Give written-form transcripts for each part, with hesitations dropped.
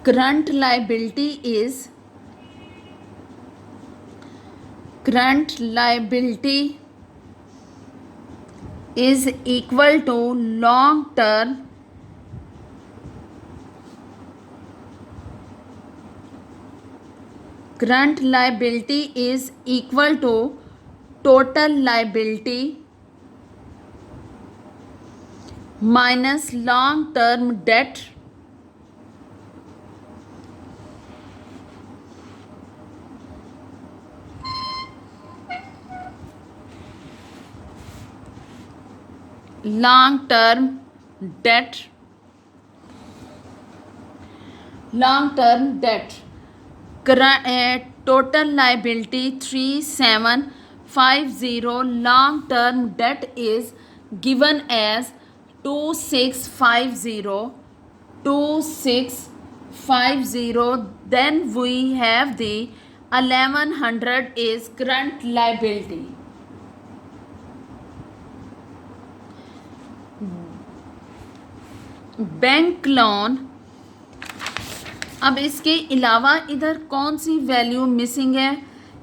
current liability is equal to long term current liability is equal to total liability minus long term debt long term debt total liability 3750 long term debt is given as 2650. Then we have the 1100 is current liability. Bank loan, अब इसके अलावा इधर कौन सी value missing है?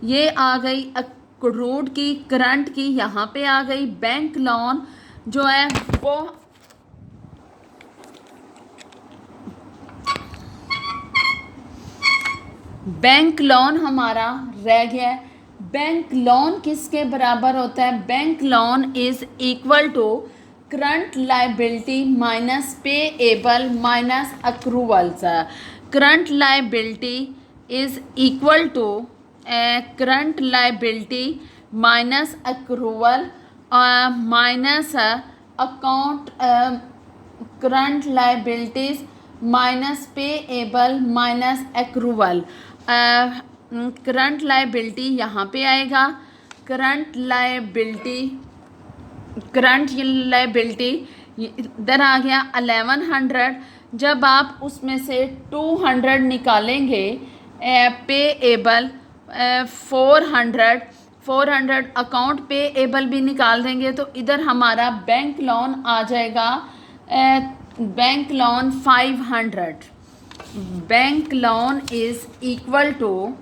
ये आ गई accrued की, करंट की यहाँ पे आ गई। बैंक लोन जो है वो बैंक लोन हमारा रह गया है। बैंक लोन किसके बराबर होता है? Bank loan is equal to current liability minus payable minus accruals. Current liability is equal to current liability minus accrual minus account current liabilities minus payable minus accrual. Current liability यहाँ पे आएगा। Current liability इधर आ गया 1100। जब आप उसमें से 200 निकालेंगे, पेएबल 400 अकाउंट पेएबल भी निकाल देंगे तो इधर हमारा बैंक लोन आ जाएगा। Bank loan 500। Bank loan is equal to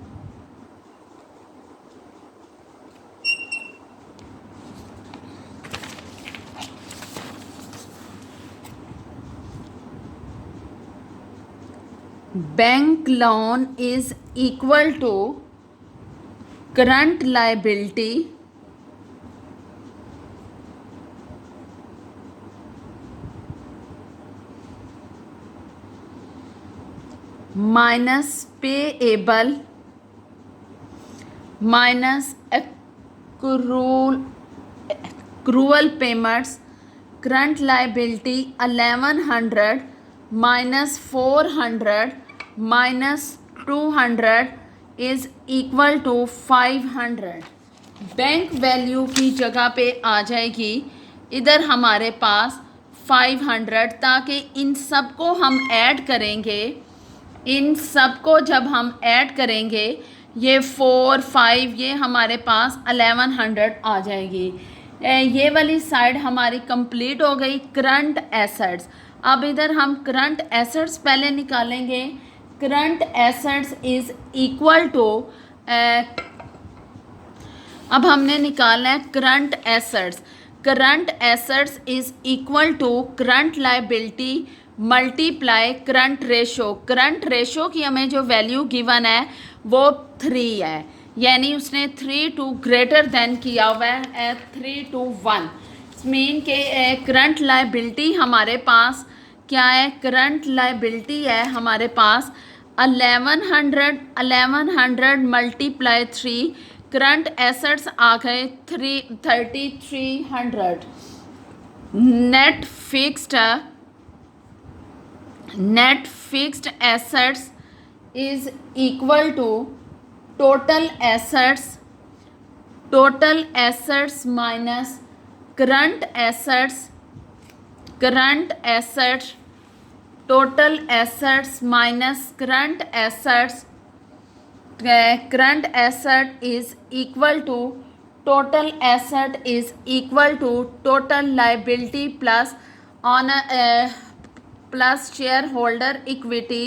bank loan is equal to current liability minus payable minus accrual payments. Current liability 1100 minus 400 minus 200 is equal to 500। Bank value की जगह पे आ जाएगी इधर हमारे पास 500, ताकि इन सबको हम ऐड करेंगे। इन सबको जब हम ऐड करेंगे ये 4 5 ये हमारे पास 1100 आ जाएगी। ये वाली साइड हमारी कंप्लीट हो गई। करंट एसेट्स, अब इधर हम करंट एसेट्स पहले निकालेंगे। Current assets is equal to अब हमने निकालना है current assets. Current assets is equal to current liability multiply current ratio. Current ratio की हमें जो वैल्यू गिवन है वो 3 है, यानी उसने 3 टू ग्रेटर देन किया हुआ है 3 to 1। मीन के करंट लाइबिलिटी हमारे पास क्या है? करंट लाइबिलिटी है हमारे पास 1100 मल्टीप्लाई 3। करंट एसेट्स आ गए 3300। Net fixed assets is equal to total assets minus current assets. Total assets minus current assets. Current asset is equal to total asset is equal to total liability plus on plus shareholder equity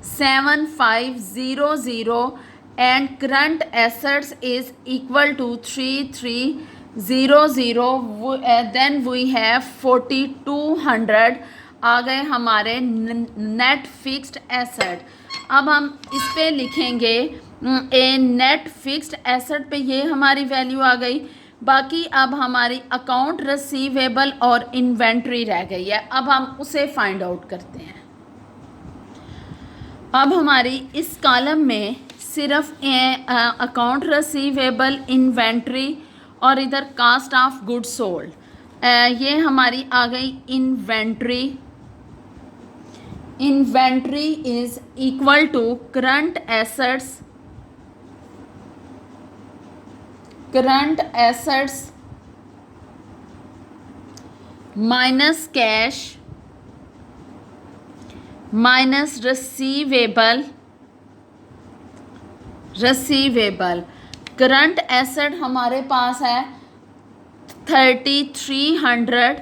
7500 and current assets is equal to 3300, then we have 4200 आ गए हमारे net fixed asset. अब हम इस पे लिखेंगे ए net fixed asset पे ये हमारी वैल्यू आ गई। बाकी अब हमारी अकाउंट रिसीवेबल और इन्वेंट्री रह गई है, अब हम उसे फाइंड आउट करते हैं। अब हमारी इस कॉलम में सिर्फ अकाउंट रिसीवेबल, इन्वेंट्री और इधर कास्ट ऑफ गुड्स सोल्ड, ये हमारी आ गई inventory. Inventory is equal to current assets minus cash minus receivable. Current asset हमारे पास है 3300,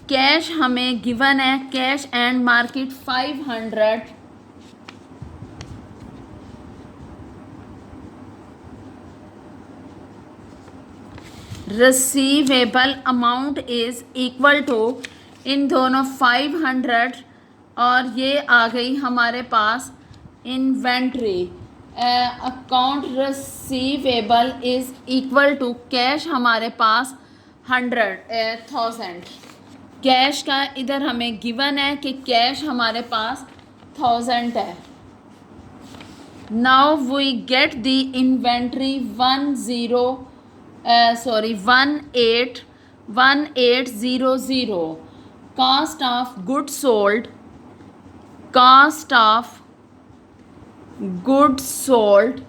कैश हमें गिवन है, cash and market 500, receivable amount is equal to इन दोनों 500 और ये आ गई हमारे पास inventory. Account receivable is equal to cash हमारे पास 1000। कैश का इधर हमें गिवन है कि कैश हमारे पास 1000 है। Now we get the inventory 1800। Cost of goods sold, cost of goods sold